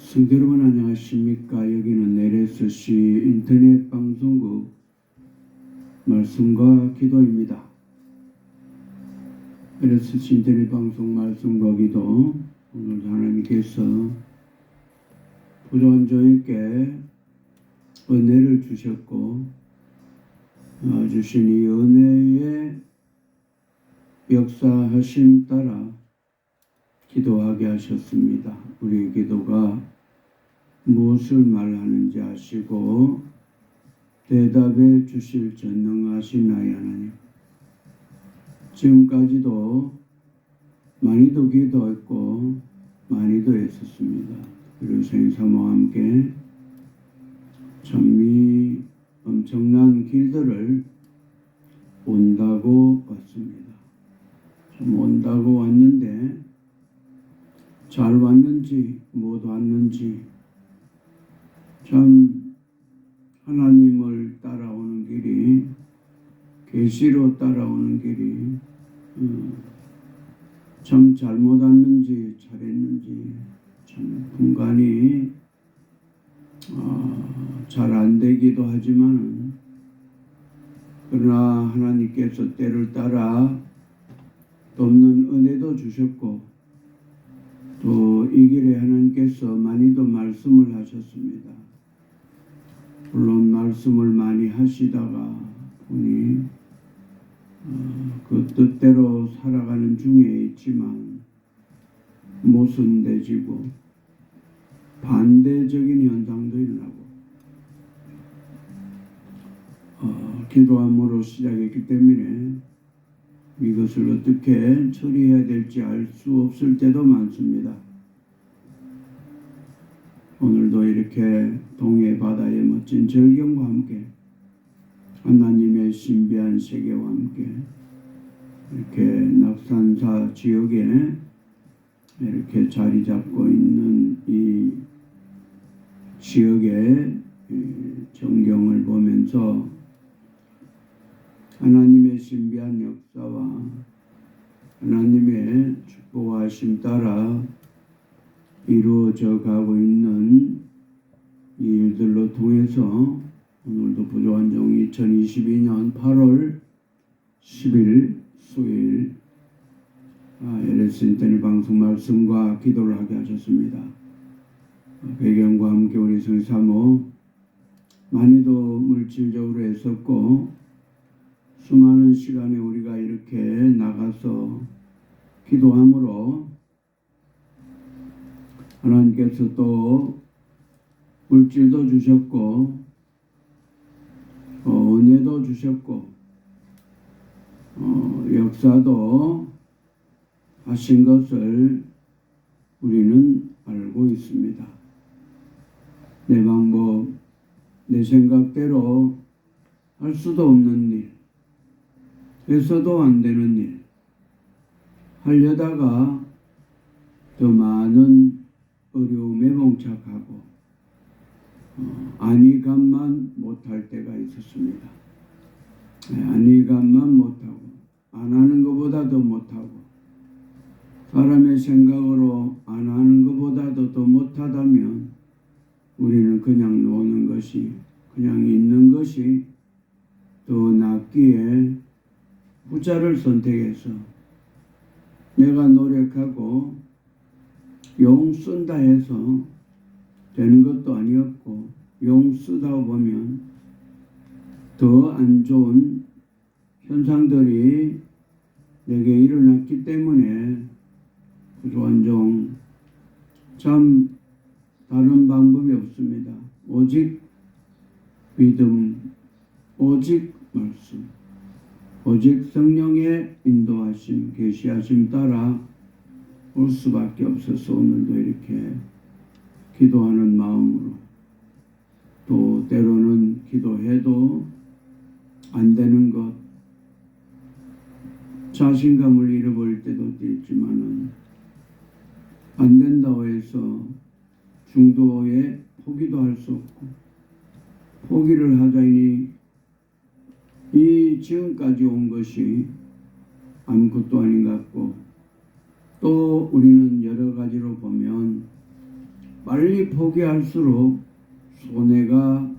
성도 여러분 안녕하십니까? 여기는 LSC 인터넷 방송국 말씀과 기도입니다. LSC 인터넷 방송 말씀과 기도, 오늘도 하나님께서 부족한 저에게 은혜를 주셨고 주신 이 은혜의 역사하심 따라 기도하게 하셨습니다. 우리의 기도가 무엇을 말하는지 아시고 대답해 주실 전능하신 나의 하나님, 지금까지도 많이도 기도했고 많이도 했었습니다. 그리고 생사모와 함께 참 엄청난 길들을 온다고 왔습니다. 좀 온다고 왔는데 잘 왔는지 못 왔는지, 참 하나님을 따라오는 길이, 계시로 따라오는 길이 참 잘못 왔는지 잘했는지 참 분간이 잘 안 되기도 하지만, 그러나 하나님께서 때를 따라 돕는 은혜도 주셨고 또 이 길에 하나님께서 많이도 말씀을 하셨습니다. 물론 말씀을 많이 하시다가 보니 그 뜻대로 살아가는 중에 있지만 모순되지고 반대적인 현상도 일어나고 기도함으로 시작했기 때문에 이것을 어떻게 처리해야 될지 알 수 없을 때도 많습니다. 오늘도 이렇게 동해 바다의 멋진 절경과 함께 하나님의 신비한 세계와 함께 이렇게 낙산사 지역에 이렇게 자리 잡고 있는 이 지역의 전경을 보면서 하나님의 신비한 역사와 하나님의 축복하심 따라 이루어져 가고 있는 이 일들로 통해서 오늘도 부족한 종 2022년 8월 10일 수요일 LS 인터넷 방송 말씀과 기도를 하게 하셨습니다. 배경과 함께 우리 성사모 많이도 물질적으로 했었고 수많은 시간에 우리가 이렇게 나가서 기도함으로 하나님께서 또 물질도 주셨고 은혜도 주셨고 역사도 하신 것을 우리는 알고 있습니다. 내 방법, 내 생각대로 할 수도 없는 일, 해서도 안 되는 일, 하려다가 더 많은 어려움에 봉착하고 안위감만 못할 때가 있었습니다. 안위감만 못하고 안 하는 것보다도 못하고 사람의 생각으로 안 하는 것보다도 더 못하다면 우리는 그냥 노는 것이, 그냥 있는 것이 더 낫기에 후자를 선택해서 내가 노력하고 용 쓴다 해서 되는 것도 아니었고, 용 쓰다 보면 더 안 좋은 현상들이 내게 일어났기 때문에 부족한 종 참 다른 방법이 없습니다. 오직 믿음, 오직 말씀, 오직 성령의 인도하심, 계시하심 따라 올 수밖에 없어서 오늘도 이렇게 기도하는 마음으로, 또 때로는 기도해도 안 되는 것, 자신감을 잃어버릴 때도 있지만은 안 된다고 해서 중도에 포기도 할 수 없고, 포기를 하자니 이 지금까지 온 것이 아무것도 아닌 것 같고, 또 우리는 여러 가지로 보면 빨리 포기할수록 손해가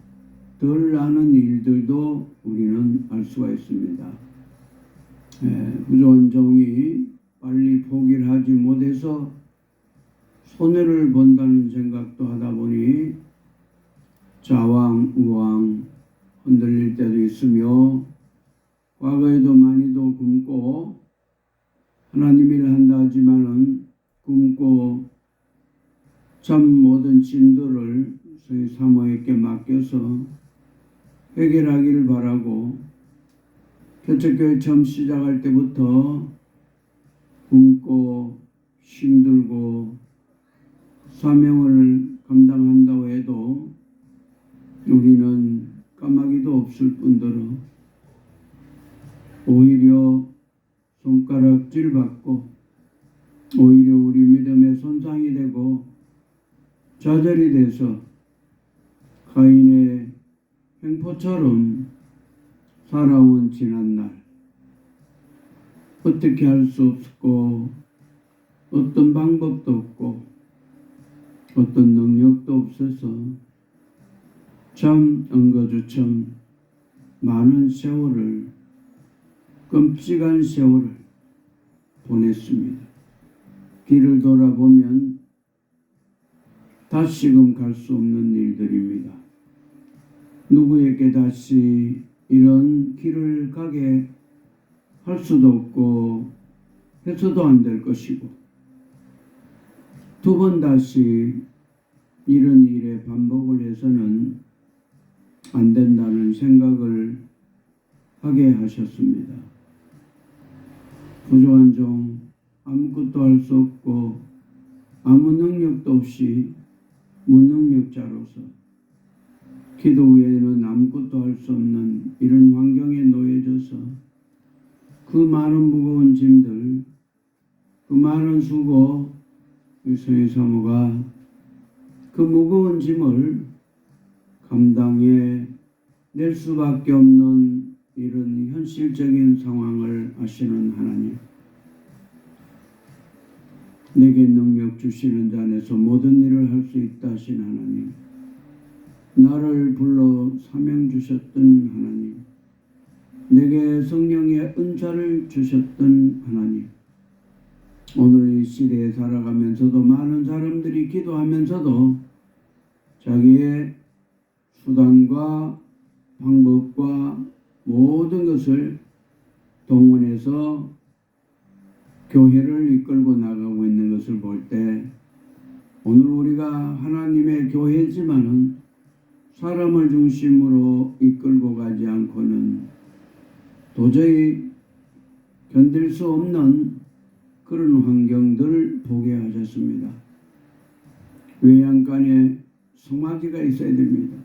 덜 나는 일들도 우리는 알 수가 있습니다. 구조원종이 빨리 포기를 하지 못해서 손해를 본다는 생각도 하다 보니 좌왕우왕 흔들릴 때도 있으며 과거에도 많이도 굶고 하나님 일을 한다 하지만은 굶고 참 모든 짐들을 사모에게 맡겨서 해결하기를 바라고 개척교회 처음 시작할 때부터 굶고 힘들고 사명을 감당한다고 해도 우리는 까마귀도 없을 뿐더러 오히려 손가락질 받고 오히려 우리 믿음의 손상이 되고 좌절이 돼서 가인의 횡포처럼 살아온 지난날 어떻게 할 수 없고 어떤 방법도 없고 어떤 능력도 없어서 참 엉거주춤 많은 세월을 끔찍한 세월을 보냈습니다. 뒤를 돌아보면 다시금 갈 수 없는 일들입니다. 누구에게 다시 이런 길을 가게 할 수도 없고 해서도 안 될 것이고 두 번 다시 이런 일에 반복을 해서는 안 된다는 생각을 하게 하셨습니다. 부족한 종 아무것도 할 수 없고 아무 능력도 없이 무능력자로서 기도 외에는 아무것도 할 수 없는 이런 환경에 놓여져서 그 많은 무거운 짐들, 그 많은 수고, 성의 사모가 그 무거운 짐을 감당해 낼 수밖에 없는 이런 현실적인 상황을 아시는 하나님, 내게 능력 주시는 자 안에서 모든 일을 할 수 있다 하신 하나님, 나를 불러 사명 주셨던 하나님, 내게 성령의 은사를 주셨던 하나님, 오늘 이 시대에 살아가면서도 많은 사람들이 기도하면서도 자기의 수단과 방법과 모든 것을 동원해서 교회를 이끌고 나가고 있는 것을 볼 때 오늘 우리가 하나님의 교회지만은 사람을 중심으로 이끌고 가지 않고는 도저히 견딜 수 없는 그런 환경들을 보게 하셨습니다. 외양간에 송아지가 있어야 됩니다.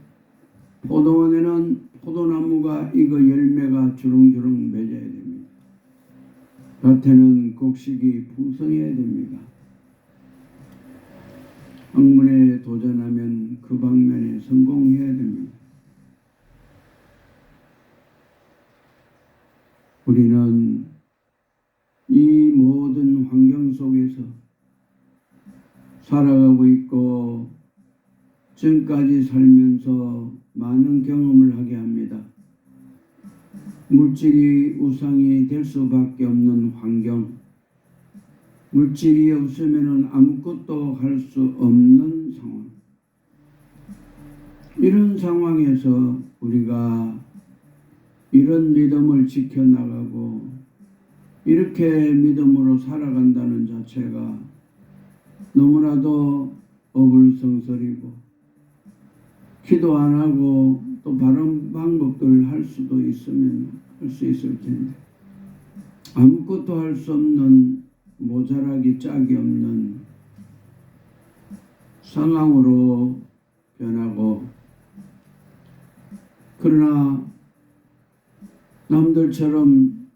포도원에는 포도나무가 익어 열매가 주렁주렁 맺어야 됩니다. 밭에는 곡식이 풍성해야 됩니다. 학문에 도전하면 그 방면에 성공해야 됩니다. 우리는 이 모든 환경 속에서 살아가고 있고 지금까지 살면서 많은 경험을 하게 합니다. 물질이 우상이 될 수밖에 없는 환경, 물질이 없으면 아무것도 할 수 없는 상황, 이런 상황에서 우리가 이런 믿음을 지켜나가고 이렇게 믿음으로 살아간다는 자체가 너무나도 어불성설이고 기도 안 하고 또 바른 방법들을 할 수도 있으면 할 수 있을 텐데 아무것도 할 수 없는 모자라기 짝이 없는 상황으로 변하고 그러나 남들처럼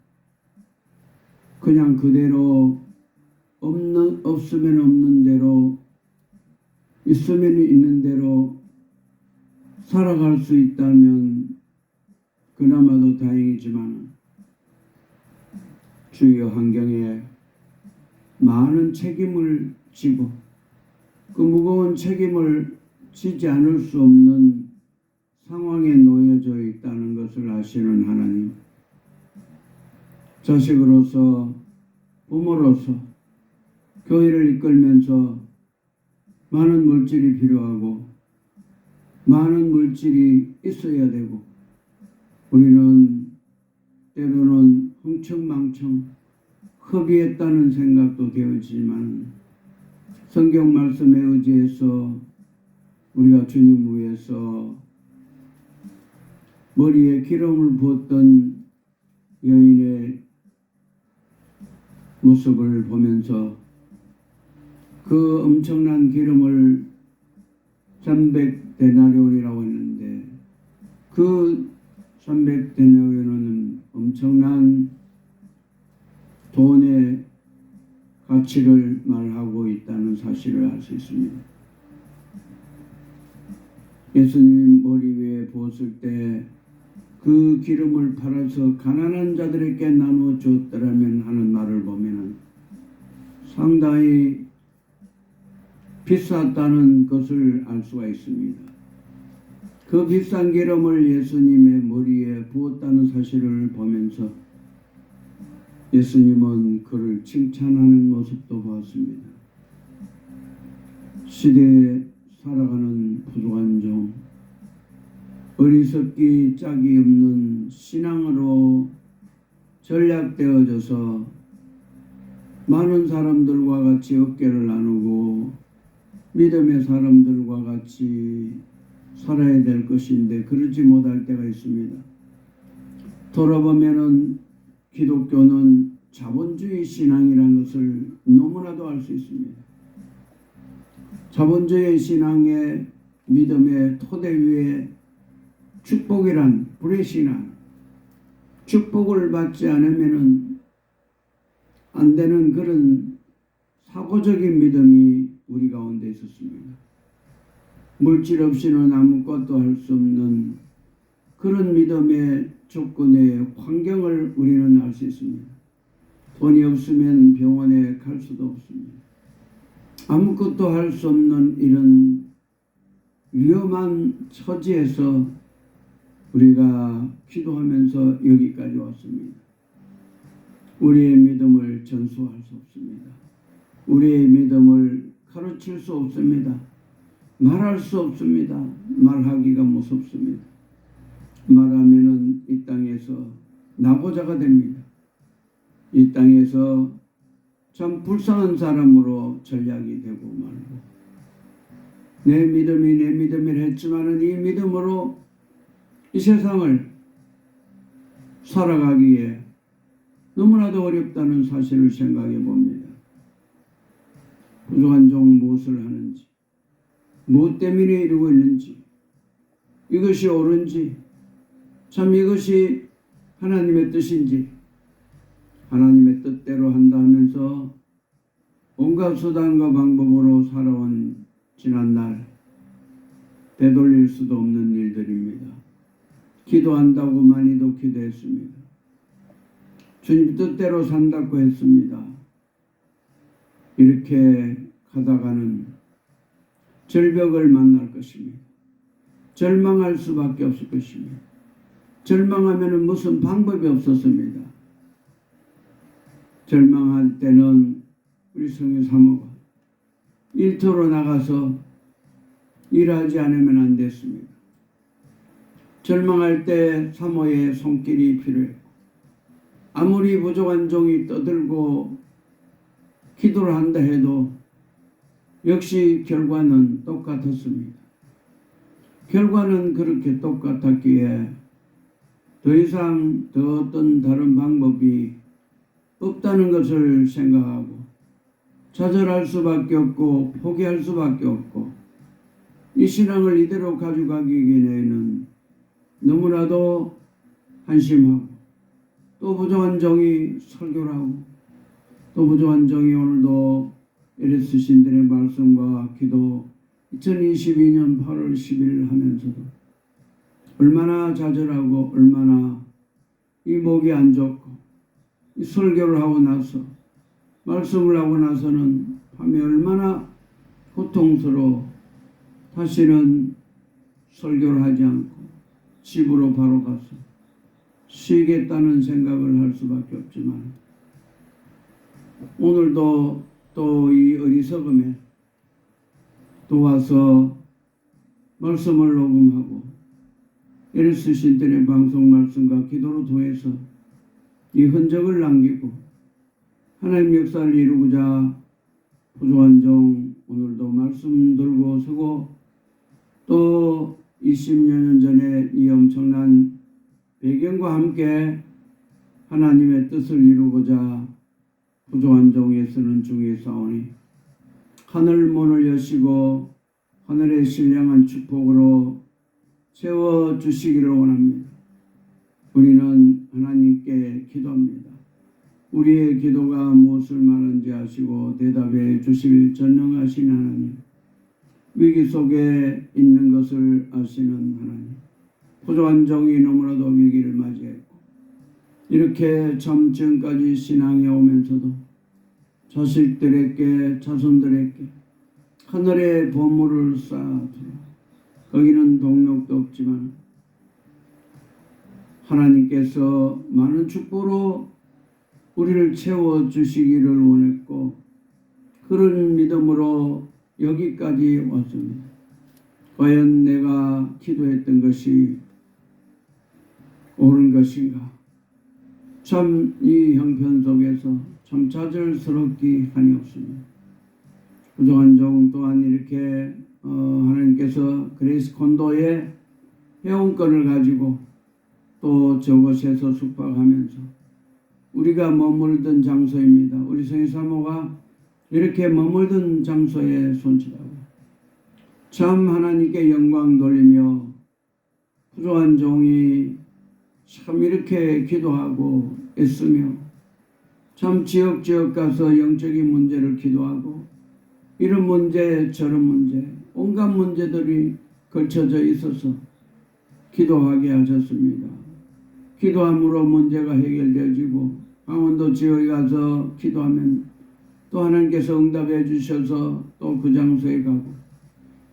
그냥 그대로 없으면 없는 대로 있으면 있는 대로 살아갈 수 있다면 그나마도 다행이지만 주위의 환경에 많은 책임을 지고 그 무거운 책임을 지지 않을 수 없는 상황에 놓여져 있다는 것을 아시는 하나님, 자식으로서 부모로서 교회를 이끌면서 많은 물질이 필요하고 많은 물질이 있어야 되고 우리는 때로는 흥청망청 허비했다는 생각도 되어지만 성경 말씀에 의지해서 우리가 주님 위해서 머리에 기름을 부었던 여인의 모습을 보면서 그 엄청난 기름을 300데나리온이라고 했는데 그 300데나리온은 엄청난 돈의 가치를 말하고 있다는 사실을 알 수 있습니다. 예수님 머리 위에 부었을 때 그 기름을 팔아서 가난한 자들에게 나누어 주었더라면 하는 말을 보면 상당히 비쌌다는 것을 알 수가 있습니다. 그 비싼 기름을 예수님의 머리에 부었다는 사실을 보면서 예수님은 그를 칭찬하는 모습도 보았습니다. 시대에 살아가는 부족한 종, 어리석기 짝이 없는 신앙으로 전략되어져서 많은 사람들과 같이 어깨를 나누고 믿음의 사람들과 같이 살아야 될 것인데 그러지 못할 때가 있습니다. 돌아보면은 기독교는 자본주의 신앙이라는 것을 너무나도 알 수 있습니다. 자본주의 신앙의 믿음의 토대 위에 축복이란 불의신앙, 축복을 받지 않으면 안 되는 그런 사고적인 믿음이 우리 가운데 있었습니다. 물질 없이는 아무것도 할 수 없는 그런 믿음의 조건의 환경을 우리는 알 수 있습니다. 돈이 없으면 병원에 갈 수도 없습니다. 아무것도 할 수 없는 이런 위험한 처지에서 우리가 기도하면서 여기까지 왔습니다. 우리의 믿음을 전수할 수 없습니다. 우리의 믿음을 가르칠 수 없습니다. 말할 수 없습니다. 말하기가 무섭습니다. 말하면은 이 땅에서 낙오자가 됩니다. 이 땅에서 참 불쌍한 사람으로 전략이 되고 말고 내 믿음이라 했지만은 이 믿음으로 이 세상을 살아가기에 너무나도 어렵다는 사실을 생각해 봅니다. 부족한 종 무엇을 하는지, 무엇 때문에 이루고 있는지, 이것이 옳은지, 참 이것이 하나님의 뜻인지, 하나님의 뜻대로 한다 하면서 온갖 수단과 방법으로 살아온 지난날 되돌릴 수도 없는 일들입니다. 기도한다고 많이도 기도했습니다. 주님 뜻대로 산다고 했습니다. 이렇게 가다가는 절벽을 만날 것입니다. 절망할 수밖에 없을 것입니다. 절망하면 무슨 방법이 없었습니다. 절망할 때는 우리 성의 사모가 일터로 나가서 일하지 않으면 안 됐습니다. 절망할 때 사모의 손길이 필요했고 아무리 부족한 종이 떠들고 기도를 한다 해도 역시 결과는 똑같았습니다. 결과는 그렇게 똑같았기에 더 이상 더 어떤 다른 방법이 없다는 것을 생각하고 좌절할 수밖에 없고 포기할 수밖에 없고 이 신앙을 이대로 가져가기에는 너무나도 한심하고 또 부족한 종이 설교를 하고 또 부족한 종이 오늘도 LS 신들의 말씀과 기도 2022년 8월 10일 하면서도 얼마나 좌절하고 얼마나 이 목이 안 좋고 이 설교를 하고 나서 말씀을 하고 나서는 밤에 얼마나 고통스러워 다시는 설교를 하지 않고 집으로 바로 가서 쉬겠다는 생각을 할 수밖에 없지만 오늘도 또 이 어리석음에 또 와서 말씀을 녹음하고 에르스 신들의 방송 말씀과 기도로 통해서 이 흔적을 남기고 하나님 역사를 이루고자 부족한 종 오늘도 말씀 들고 서고 또 20여 년 전에 이 엄청난 배경과 함께 하나님의 뜻을 이루고자 부족한 종에 서는 중에 싸우니 하늘 문을 여시고 하늘의 신령한 축복으로 채워주시기를 원합니다. 우리는 하나님께 기도합니다. 우리의 기도가 무엇을 말하는지 아시고 대답해 주실 전능하신 하나님, 위기 속에 있는 것을 아시는 하나님, 부족한 종이 너무나도 위기를 맞이했고 이렇게 참 지금까지 신앙에 오면서도 자식들에게 자손들에게 하늘의 보물을 쌓아두라. 거기는 동력도 없지만 하나님께서 많은 축복으로 우리를 채워주시기를 원했고 그런 믿음으로 여기까지 왔습니다. 과연 내가 기도했던 것이 옳은 것인가? 참 이 형편 속에서 참 좌절스럽기 한이 없습니다. 부족한 종 또한 이렇게 하나님께서 그레이스 콘도의 회원권을 가지고 또 저곳에서 숙박하면서 우리가 머물던 장소입니다. 우리 성의 사모가 이렇게 머물던 장소에 손질하고 참 하나님께 영광 돌리며 부족한 종이 참 이렇게 기도하고 애쓰며 참 지역지역 가서 영적인 문제를 기도하고 이런 문제 저런 문제 온갖 문제들이 걸쳐져 있어서 기도하게 하셨습니다. 기도함으로 문제가 해결되어지고 강원도 지역에 가서 기도하면 또 하나님께서 응답해 주셔서 또 그 장소에 가고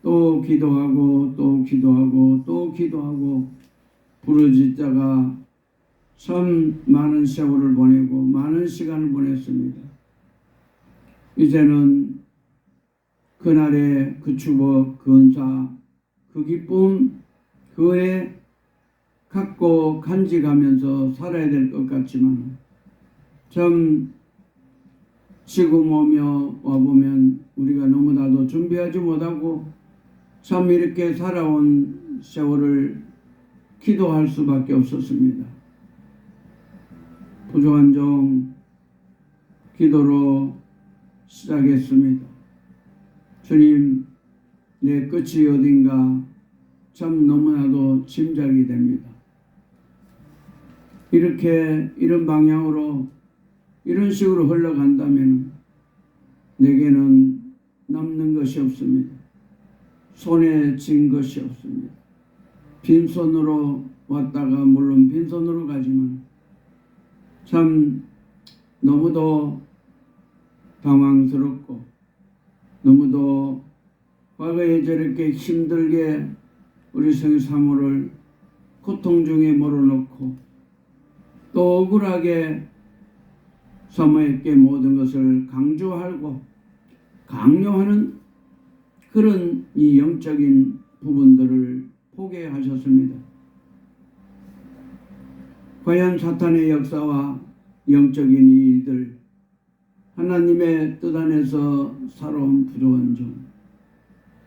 또 기도하고 또 기도하고 또 기도하고 부르짖다가 참 많은 세월을 보내고 많은 시간을 보냈습니다. 이제는 그날의 그 축복, 그 은사, 그 기쁨, 그 은혜 갖고 간직하면서 살아야 될 것 같지만 참 지금 오며 와보면 우리가 너무나도 준비하지 못하고 참 이렇게 살아온 세월을 기도할 수밖에 없었습니다. 부족한 종 기도로 시작했습니다. 주님, 내 끝이 어딘가 참 너무나도 짐작이 됩니다. 이렇게 이런 방향으로 이런 식으로 흘러간다면 내게는 남는 것이 없습니다. 손에 쥔 것이 없습니다. 빈손으로 왔다가 물론 빈손으로 가지만 참 너무도 당황스럽고 너무도 과거에 저렇게 힘들게 우리 성의 사모를 고통 중에 몰아넣고 또 억울하게 사모에게 모든 것을 강조하고 강요하는 그런 이 영적인 부분들을 포기하셨습니다. 과연 사탄의 역사와 영적인 이 일들 하나님의 뜻 안에서 살아온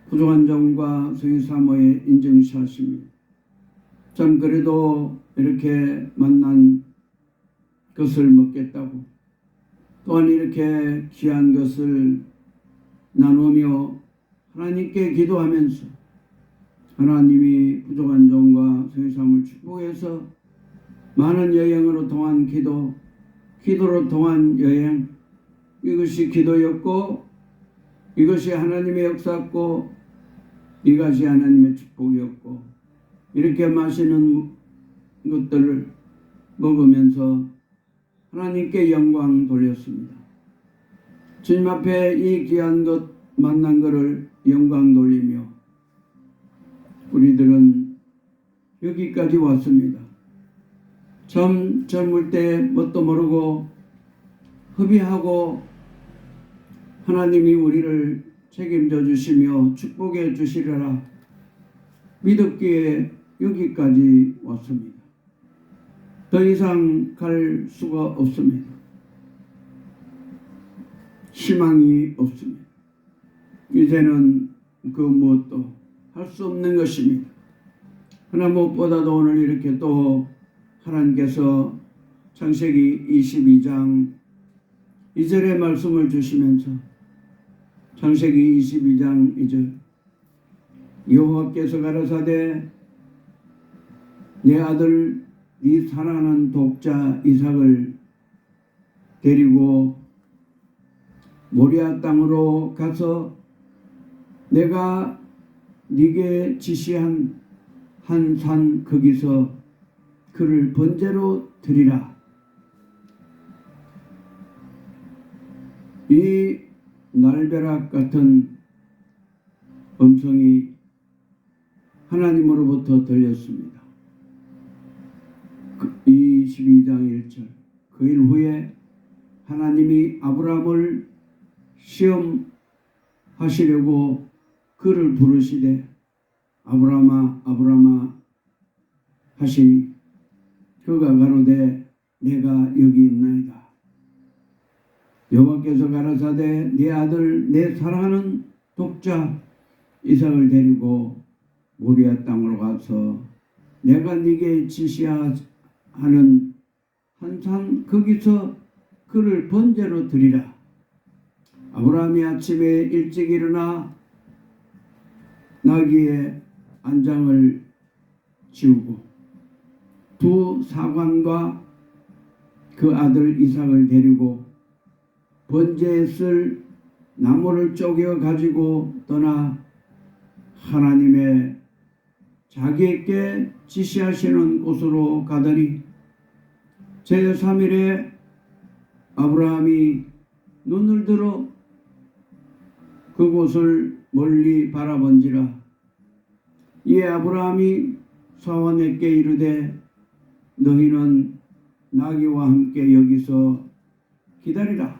부족한 종과 성의 사모의 인증샷입니다. 참 그래도 이렇게 만난 것을 먹겠다고 또한 이렇게 귀한 것을 나누며 하나님께 기도하면서 하나님이 부족한 종과 성의 사모를 축복해서 많은 여행으로 통한 기도로 통한 여행, 이것이 기도였고 이것이 하나님의 역사였고 이것이 하나님의 축복이었고 이렇게 마시는 것들을 먹으면서 하나님께 영광 돌렸습니다. 주님 앞에 이 귀한 것 만난 것을 영광 돌리며 우리들은 여기까지 왔습니다. 참 젊을 때 뭣도 모르고 협의하고 하나님이 우리를 책임져 주시며 축복해 주시리라 믿었기에 여기까지 왔습니다. 더 이상 갈 수가 없습니다. 희망이 없습니다. 이제는 그 무엇도 할 수 없는 것입니다. 그러나 무엇보다도 오늘 이렇게 또 하나님께서 창세기 22장 2절의 말씀을 주시면서 창세기 22장 2절 여호와께서 가라사대 내 아들 네 사랑하는 독자 이삭을 데리고 모리아 땅으로 가서 내가 네게 지시한 한 산 거기서 그를 번제로 드리라. 이 날벼락 같은 음성이 하나님으로부터 들렸습니다. 22장 1절 그 일 후에 하나님이 아브라함을 시험하시려고 그를 부르시되 아브라함아 아브라함아 하시니 그가 가로되 내가 여기 있나이다. 여호와께서 가라사대 네 아들 내 사랑하는 독자 이삭을 데리고 모리아 땅으로 가서 내가 네게 지시하는 한 산 거기서 그를 번제로 드리라. 아브라함이 아침에 일찍 일어나 나귀의 안장을 지우고 두 사관과 그 아들 이삭을 데리고 번제에 쓸 나무를 쪼개 가지고 떠나 하나님의 자기에게 지시하시는 곳으로 가더니 제3일에 아브라함이 눈을 들어 그곳을 멀리 바라본지라. 이에 아브라함이 사환에게 이르되 너희는 나귀와 함께 여기서 기다리라.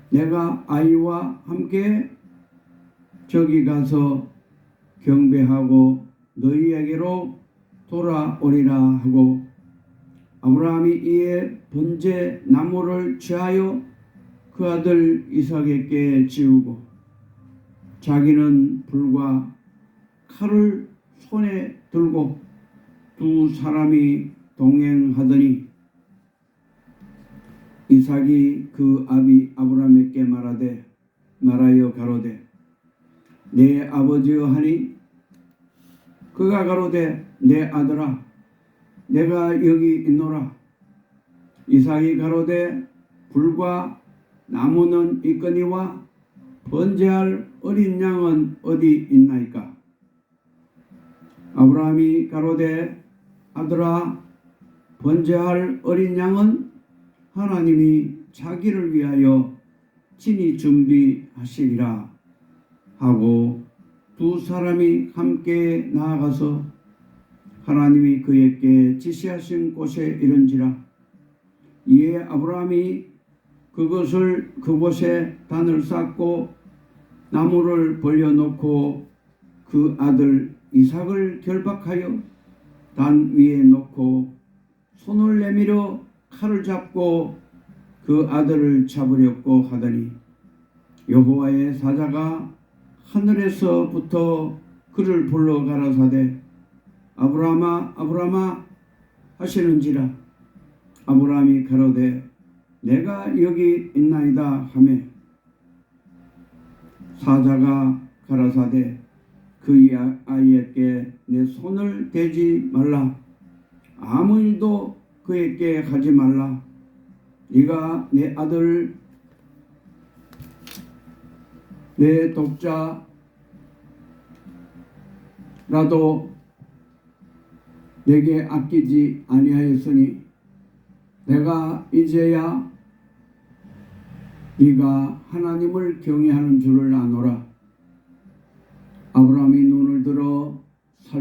내가 아이와 함께 저기 가서 경배하고 너희에게로 돌아오리라 하고 아브라함이 이에 번제 나무를 취하여 그 아들 이삭에게 지우고 자기는 불과 칼을 손에 들고 두 사람이 동행하더니 이삭이 그 아비 아브라함에게 말하여 가로되 내 아버지여 하니 그가 가로되 내 아들아 내가 여기 있노라. 이삭이 가로되 불과 나무는 있거니와 번제할 어린 양은 어디 있나이까. 아브라함이 가로되 아들아 번제할 어린 양은 하나님이 자기를 위하여 친히 준비하시리라 하고 두 사람이 함께 나아가서 하나님이 그에게 지시하신 곳에 이른지라. 이에 아브라함이 그곳에 단을 쌓고 나무를 벌려놓고 그 아들 이삭을 결박하여 단 위에 놓고 손을 내밀어 칼을 잡고 그 아들을 잡으려고 하더니 여호와의 사자가 하늘에서부터 그를 불러 가라사대 아브라함아 아브라함아 하시는지라. 아브라함이 가로되 내가 여기 있나이다 하매 사자가 가라사대 그 아이에게 내 손을 대지 말라. 아무 일도 그에게 하지 말라. 네가 내 아들 내 독자라도 내게 아끼지 아니하였으니 내가 이제야 네가 하나님을 경외하는 줄을 아노라.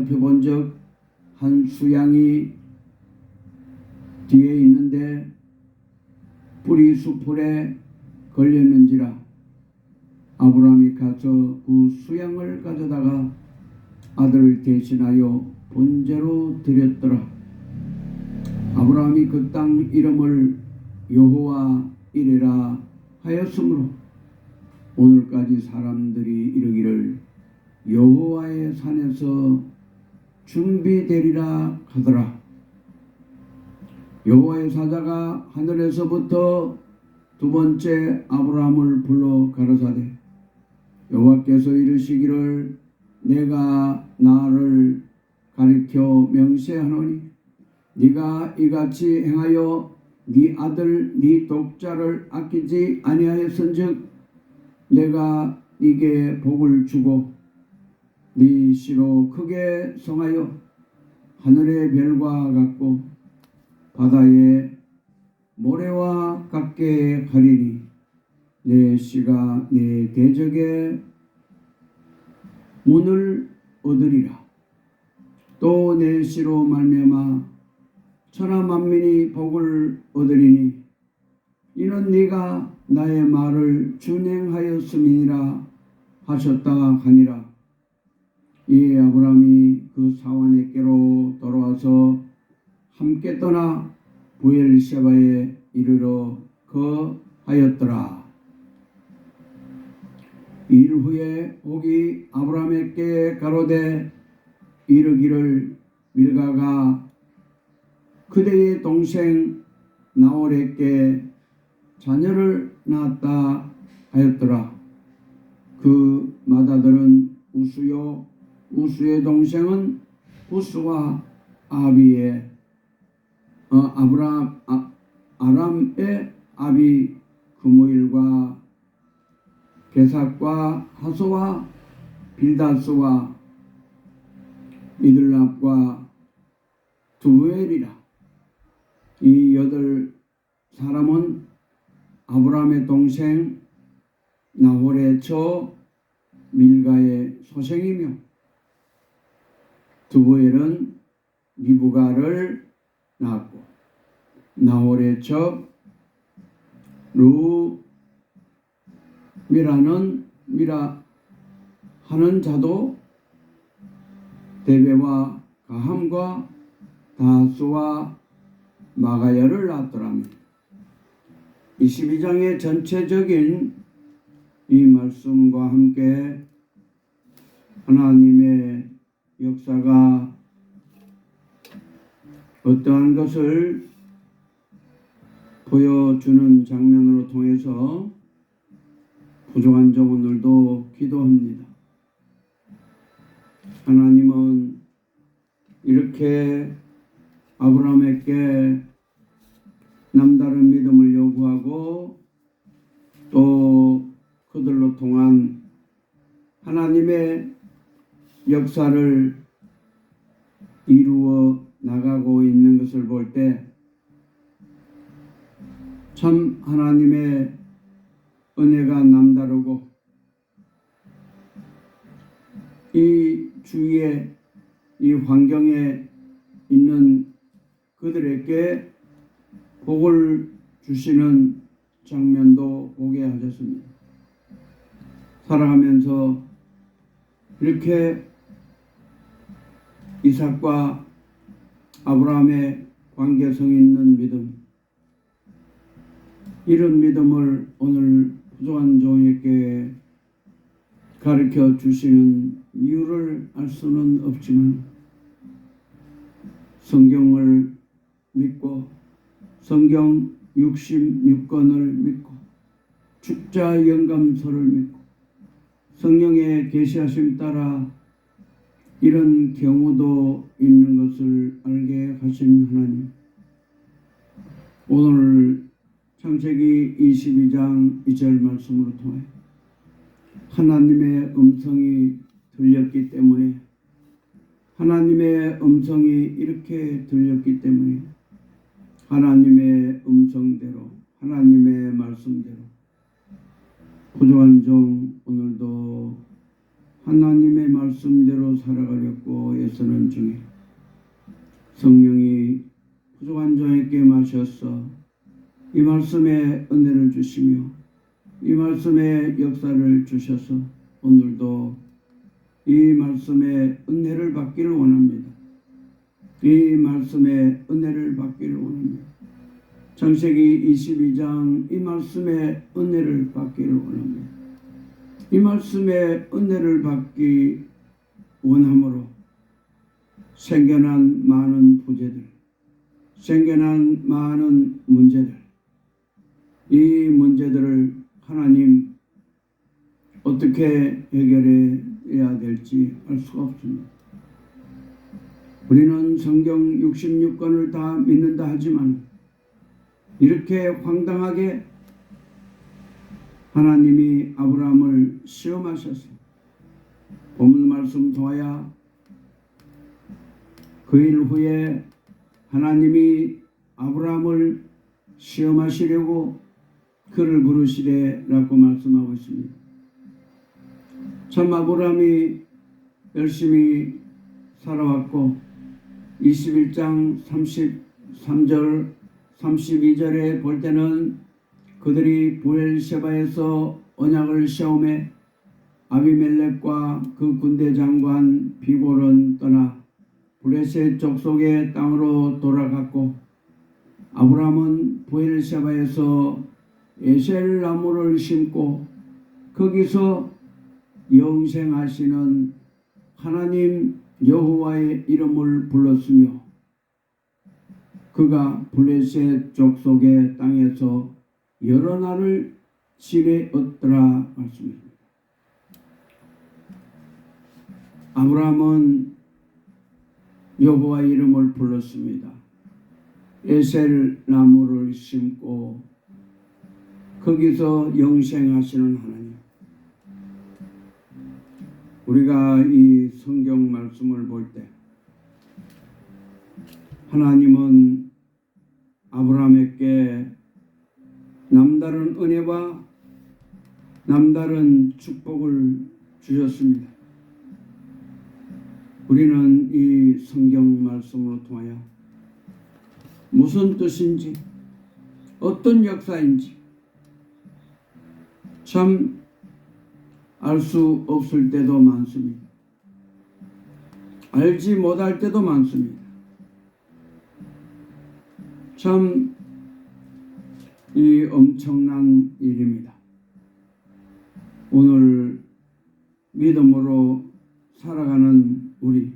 살펴본 적 한 수양이 뒤에 있는데 뿌리 수풀에 걸렸는지라 아브라함이 가서 그 수양을 가져다가 아들을 대신하여 번제로 드렸더라. 아브라함이 그 땅 이름을 여호와 이레라 하였으므로 오늘까지 사람들이 이르기를 여호와의 산에서 준비되리라 하더라. 여호와의 사자가 하늘에서부터 두 번째 아브라함을 불러 가로사대 여호와께서 이르시기를 내가 나를 가리켜 명세하노니 네가 이같이 행하여 네 아들 네 독자를 아끼지 아니하였은즉 내가 네게 복을 주고 네 씨로 크게 성하여 하늘의 별과 같고 바다의 모래와 같게 하리니 내 씨가 내 대적의 문을 얻으리라. 또 내 씨로 말미암아 천하 만민이 복을 얻으리니 이는 네가 나의 말을 준행하였음이니라 하셨다 하니라. 이에 아브라함이 그 사환에게로 돌아와서 함께 떠나 부엘세바에 이르러 거하였더라. 일 후에 복이 아브라함에게 가로되 이르기를 밀가가 그대의 동생 나홀에게 자녀를 낳았다 하였더라. 그 맏아들은 우수요 우수의 동생은 부스와 아비의 아람의 아비 그무일과 게삭과 하소와 빌다스와 미들랍과 두부엘이라. 이 8사람은 아브라함의 동생 나홀의 처 밀가의 소생이며 두부엘은 리브가를 낳았고 나홀의 처 미라 하는 자도 데베와 가함과 다스와 마가야를 낳았더라며. 22장의 전체적인 이 말씀과 함께 하나님의 역사가 어떠한 것을 보여주는 장면으로 통해서 부족한 점 오늘도 기도합니다. 하나님은 이렇게 아브라함에게 남다른 믿음을 요구하고 또 그들로 통한 하나님의 역사를 이루어 나가고 있는 것을 볼 때 참 하나님의 은혜가 남다르고 이 주위에 이 환경에 있는 그들에게 복을 주시는 장면도 보게 하셨습니다. 살아가면서 이렇게 이삭과 아브라함의 관계성 있는 믿음, 이런 믿음을 오늘 부족한 종에게 가르쳐 주시는 이유를 알 수는 없지만 성경을 믿고 성경 66권을 믿고 축자 영감서를 믿고 성령의 계시하심 따라 이런 경우도 있는 것을 알게 하신 하나님, 오늘 창세기 22장 2절 말씀으로 통해 하나님의 음성이 들렸기 때문에 하나님의 음성이 이렇게 들렸기 때문에 하나님의 음성대로 하나님의 말씀대로 부족한 종 오늘도 하나님의 말씀대로 살아가려고 애쓰는 중에 성령이 부족한 종에게 마셔서 이 말씀에 은혜를 주시며 이 말씀에 역사를 주셔서 오늘도 이 말씀에 은혜를 받기를 원합니다. 이 말씀에 은혜를 받기를 원합니다. 창세기 22장 이 말씀에 은혜를 받기를 원합니다. 이 말씀에 은혜를 받기 원함으로 생겨난 많은 부재들, 생겨난 많은 문제들, 이 문제들을 하나님 어떻게 해결해야 될지 알 수가 없습니다. 우리는 성경 66권을 다 믿는다 하지만 이렇게 황당하게 하나님이 아브라함을 시험하셔서 본문 말씀 통하여 그 일 후에 하나님이 아브라함을 시험하시려고 그를 부르시래라고 말씀하고 있습니다. 참 아브라함이 열심히 살아왔고 21장 33절 32절에 볼 때는 그들이 브엘셰바에서 언약을 세우매 아비멜렉과 그 군대 장관 비골은 떠나 브레셋 족속의 땅으로 돌아갔고 아브라함은 브엘셰바에서 에셀 나무를 심고 거기서 영생하시는 하나님 여호와의 이름을 불렀으며 그가 블레셋 족속의 땅에서 여러 날을 지내었더라 말씀입니다. 아브라함은 여호와의 이름을 불렀습니다. 에셀 나무를 심고 거기서 영생하시는 하나님. 우리가 이 성경 말씀을 볼 때 하나님은 아브라함에게 남다른 은혜와 남다른 축복을 주셨습니다. 우리는 이 성경 말씀으로 통하여 무슨 뜻인지 어떤 역사인지 참 알 수 없을 때도 많습니다. 알지 못할 때도 많습니다. 참 이 엄청난 일입니다. 오늘 믿음으로 살아가는 우리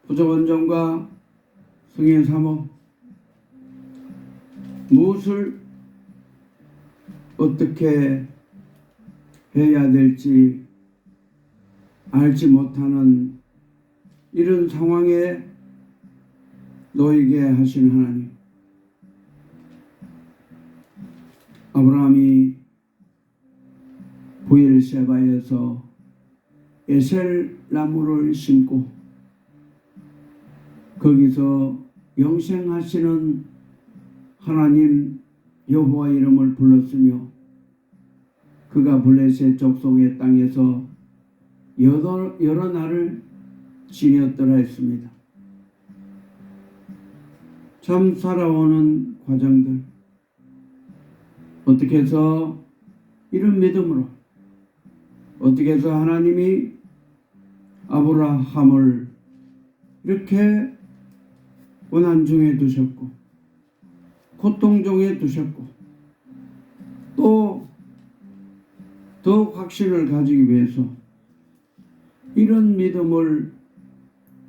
부족원정과 성인 사모 무엇을 어떻게 해야 될지 알지 못하는 이런 상황에 놓이게 하신 하나님. 아브라함이 브엘셰바에서 에셀 나무를 심고 거기서 영생하시는 하나님 여호와 이름을 불렀으며 그가 블레셋 족속의 땅에서 여러 날을 지냈더라 했습니다. 참 살아오는 과정들 어떻게 해서 이런 믿음으로 어떻게 해서 하나님이 아브라함을 이렇게 고난 중에 두셨고 고통 중에 두셨고 또 더 확신을 가지기 위해서 이런 믿음을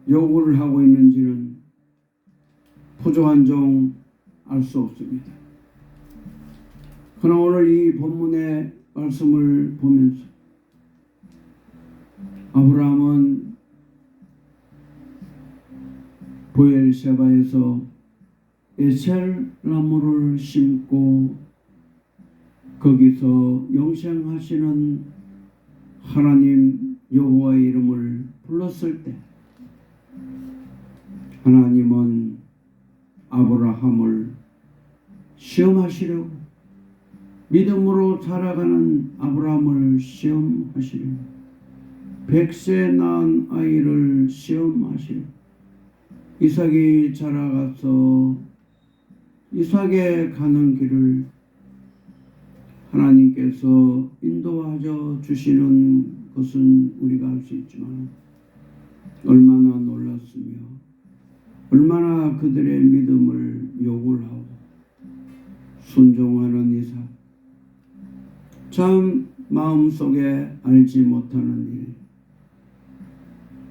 요구를 하고 있는지는 부족한 종 알 수 없습니다. 그러나 오늘 이 본문의 말씀을 보면서 아브라함은 브엘셰바에서 에셀 나무를 심고 거기서 영생하시는 하나님 여호와의 이름을 불렀을 때 하나님은 아브라함을 시험하시려고 믿음으로 살아가는 아브라함을 시험하시려고 100세 낳은 아이를 시험하시오. 이삭이 자라가서 이삭에 가는 길을 하나님께서 인도하여 주시는 것은 우리가 알 수 있지만 얼마나 놀랐으며 얼마나 그들의 믿음을 요구를 하고 순종하는 이삭. 참 마음속에 알지 못하는 일,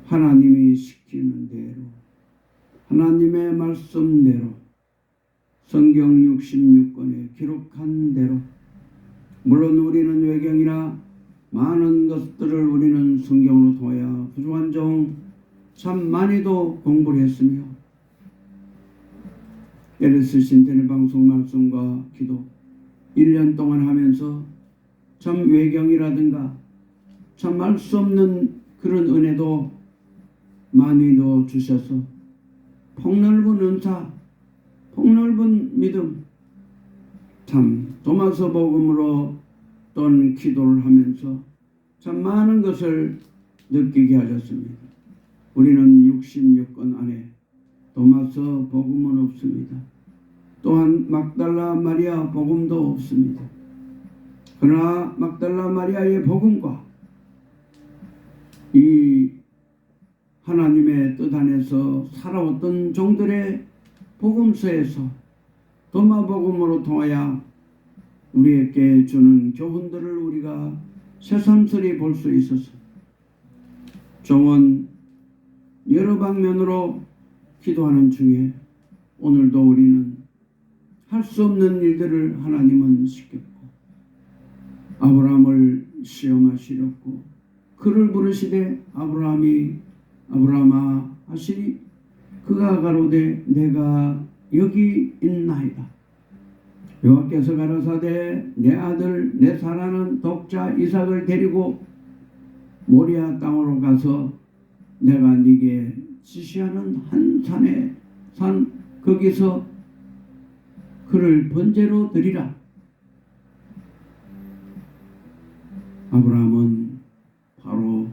하나님이 시키는 대로 하나님의 말씀대로 성경 66권에 기록한 대로, 물론 우리는 외경이나 많은 것들을 우리는 성경으로 통하여 부족한 종 참 많이도 공부를 했으며 LS 신태리 방송 말씀과 기도 1년 동안 하면서 참 외경이라든가 참 말 수 없는 그런 은혜도 많이도 주셔서 폭넓은 은사, 폭넓은 믿음, 참 도마서 복음으로 또는 기도를 하면서 참 많은 것을 느끼게 하셨습니다. 우리는 66권 안에 도마서 복음은 없습니다. 또한 막달라 마리아 복음도 없습니다. 그러나 막달라 마리아의 복음과 이 하나님의 뜻 안에서 살아왔던 종들의 복음서에서 도마복음으로 통하여 우리에게 주는 교훈들을 우리가 새삼스레 볼 수 있어서 종은 여러 방면으로 기도하는 중에 오늘도 우리는 할 수 없는 일들을 하나님은 시켰고 아브라함을 시험하시렸고 그를 부르시되 아브라함아 하시니 그가 가로되 내가 여기 있나이다. 여호와께서 가라사대 내 아들 내 사랑하는 독자 이삭을 데리고 모리아 땅으로 가서 내가 네게 지시하는 한 산 거기서 그를 번제로 드리라. 아브라함은 바로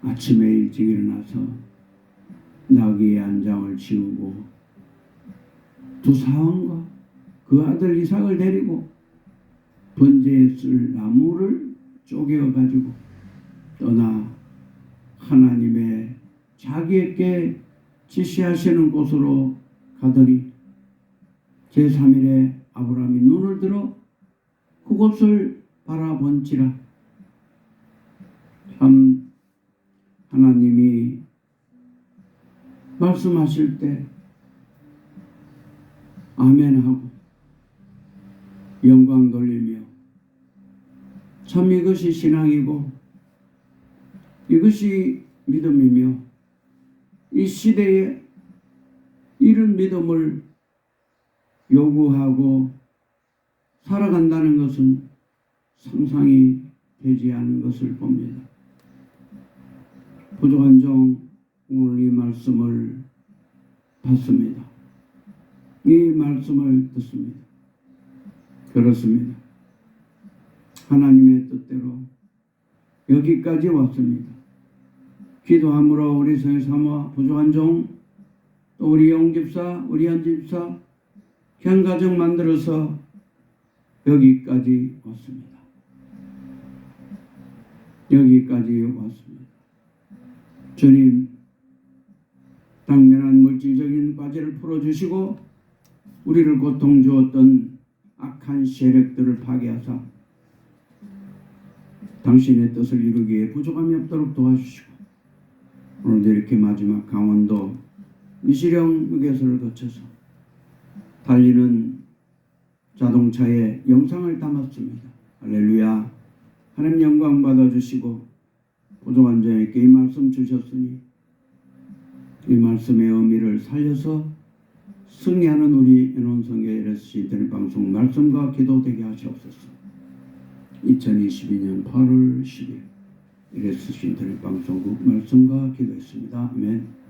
아침에 일찍 일어나서 나귀의 안장을 치우고 두 사원과 그 아들 이삭을 데리고 번제에 쓸 나무를 쪼개어 가지고 떠나 하나님의 자기에게 지시하시는 곳으로 가더니 제3일에 아브라함이 눈을 들어 그곳을 바라본지라. 참 하나님이 말씀하실 때 아멘하고 영광 돌리며 참 이것이 신앙이고 이것이 믿음이며 이 시대에 이런 믿음을 요구하고 살아간다는 것은 상상이 되지 않는 것을 봅니다. 부족한 종 오늘 이 말씀을 받습니다. 이 말씀을 듣습니다. 그렇습니다. 하나님의 뜻대로 여기까지 왔습니다. 기도함으로 우리 성의 사모와 부족한 종, 또 우리 영집사, 우리 한집사, 현가정 만들어서 여기까지 왔습니다. 여기까지 왔습니다. 주님, 당면한 물질적인 과제를 풀어주시고 우리를 고통 주었던 악한 세력들을 파괴하사 당신의 뜻을 이루기에 부족함이 없도록 도와주시고 오늘도 이렇게 마지막 강원도 미시령 휴게소를 거쳐서 달리는 자동차에 영상을 담았습니다. 할렐루야. 하나님 영광 받아주시고 부족한 자에게 이 말씀 주셨으니 이 말씀의 의미를 살려서 승리하는 우리 연원성의 LS 인터넷 방송 말씀과 기도 되게 하시옵소서. 2022년 8월 10일 LS 인터넷 방송국 말씀과 기도했습니다. 아멘.